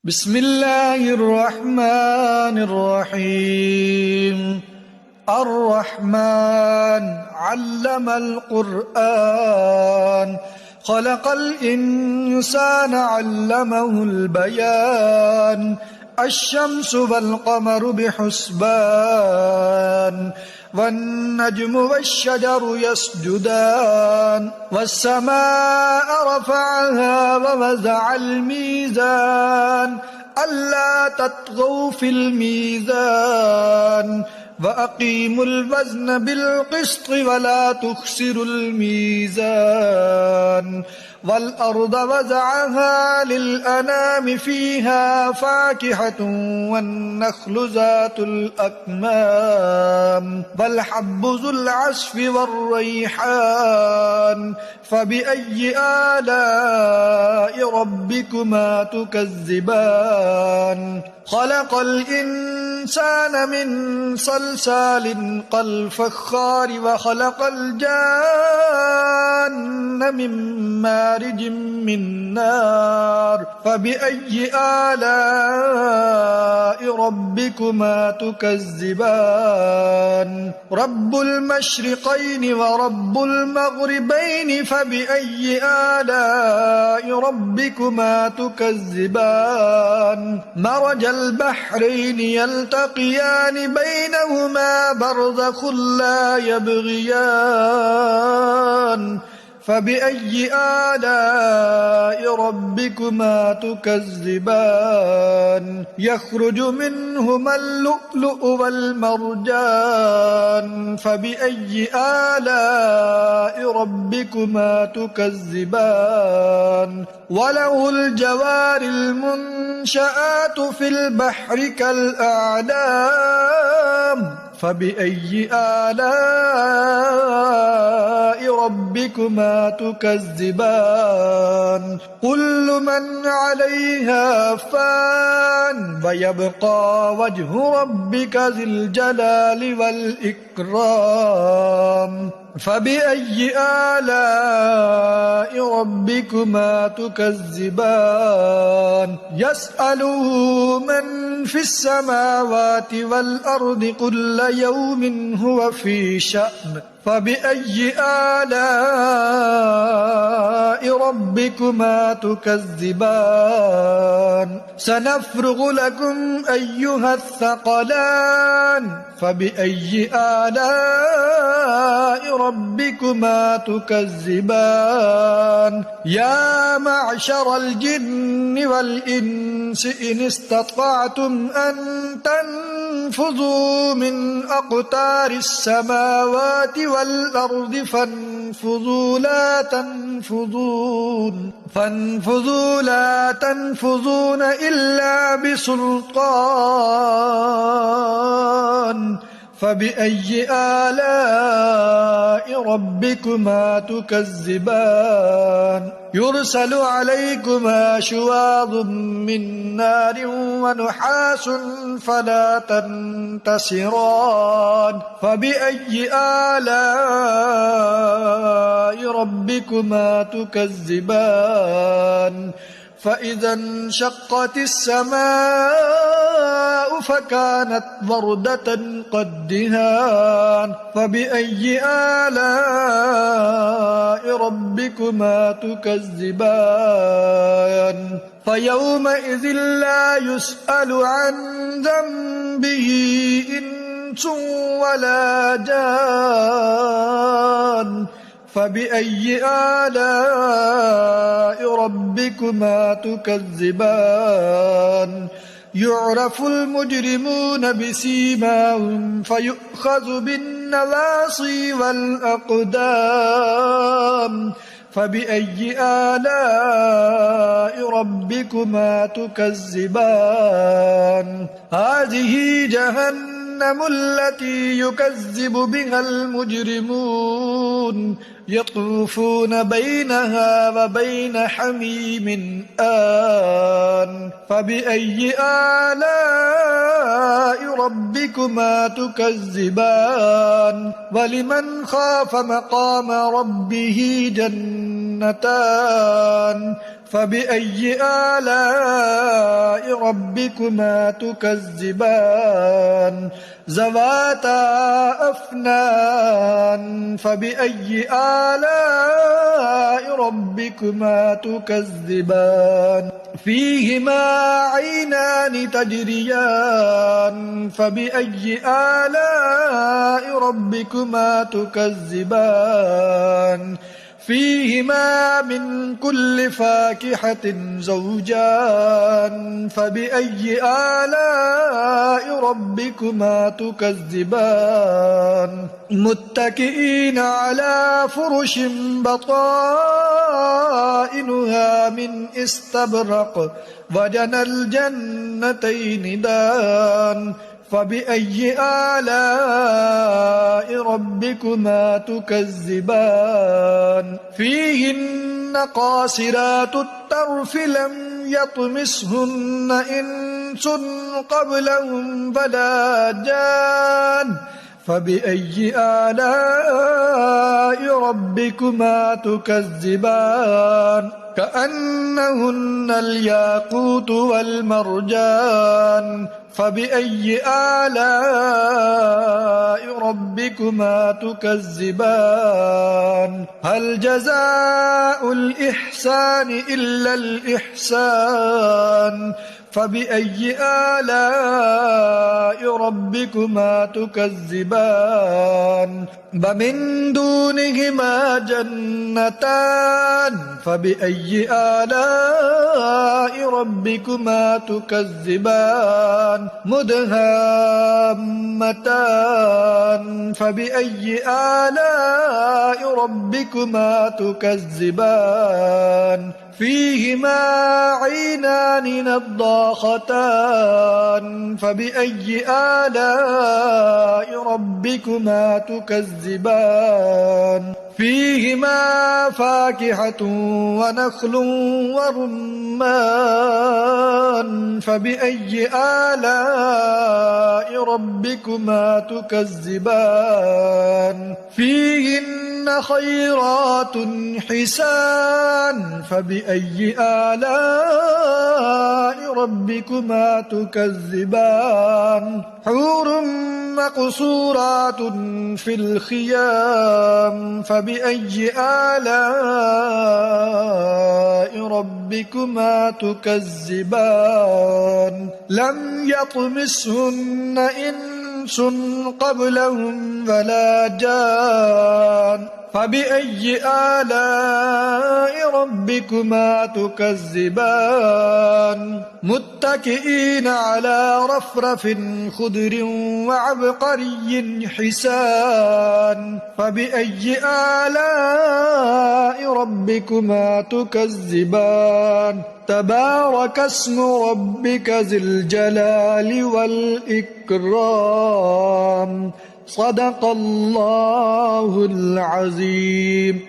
بسم الله الرحمن الرحيم. الرحمن علم القرآن خلق الإنسان علمه البيان الشمس والقمر بحسبان والنجم والشجر يسجدان والسماء رفعها ووزع الميزان ألا تطغوا في الميزان وأقيموا الوزن بالقسط ولا تخسروا الميزان والأرض وزعها للأنام فيها فاكهة والنخل ذات الأكمام والحب ذو العصف والريحان فبأي آلاء ربكما تكذبان خلق الإنسان من صلصال كالفخار وخلق الجان من مارج من نار فبأي آلاء ربكما تكذبان رب المشرقين ورب المغربين فبأي آلاء ربكما تكذبان مرج البحرين يلتقيان بينهما برزخ لا يبغيان فبأي آلاء ربكما تكذبان يخرج منهما اللؤلؤ والمرجان فبأي آلاء ربكما تكذبان وله الجوار المنشآت في البحر كالأعلام فبأي آلاء ربكما تكذبان كل من عليها فان ويبقى وجه ربك ذي الجلال والإكرام فبأي آلاء ربكما تكذبان يسأله من في السماوات والأرض كل يوم هو في شأن فبأي آلاء ربكما تكذبان سنفرغ لكم أيها الثقلان فبأي آلاء ربكما تكذبان يا معشر الجن والإنس إن استطعتم أن تنفذوا من أقطار السماوات والأرض فانفذوا لا تنفذون إلا بسلطان فبأي آلاء ربكما تكذبان يرسل عليكما شواظ من نار ونحاس فلا تنتصران فبأي آلاء ربكما تكذبان فإذا انشقت السماء فكانت وردة كالدهان فبأي آلاء ربكما تكذبان فيومئذ لا يسأل عن ذنبه إنس ولا جان فبأي آلاء ربكما تكذبان يعرف المجرمون بسيماهم فيؤخذ بالنواصي والأقدام فبأي آلاء ربكما تكذبان هذه جهنم التي يكذب بها المجرمون يطوفون بينها وبين حميم آن فبأي آلاء ربكما تكذبان ولمن خاف مقام ربه جنتان فبأي آلاء ربكما تكذبان ذواتا أفنان فبأي آلاء ربكما تكذبان فيهما عينان تجريان فبأي آلاء ربكما تكذبان فيهما من كل فاكهة زوجان فبأي آلاء ربكما تكذبان متكئين على فرش بطائنها من استبرق وجنى الجنتين دان فبأي آلاء ربكما تكذبان فيهن قاصرات الطرف لم يطمسهن إنس قبلهم ولا جان فبأي آلاء ربكما تكذبان كأنهن الياقوت والمرجان فبأي آلاء ربكما تكذبان هل جزاء الإحسان إلا الإحسان فبأي آلاء ربكما تكذبان ومن دونهما جنتان فبأي آلاء ربكما تكذبان مدهامتان فبأي آلاء ربكما تكذبان فيهما عينان نضاختان فبأي آلاء ربكما تكذبان فيهما فاكهة ونخل ورمان فبأي آلاء ربكما تكذبان فيهن خيرات حسان فبأي آلاء ربكما تكذبان حور مقصورات في الخيام فبأي آلاء ربكما تكذبان لم يطمسهن إنس قبلهم ولا جان فبأي آلاء ربكما تكذبان متكئين على رفرف خضر وعبقري حسان فبأي آلاء ربكما تكذبان تبارك اسم ربك ذي الجلال والإكرام صدق الله العظيم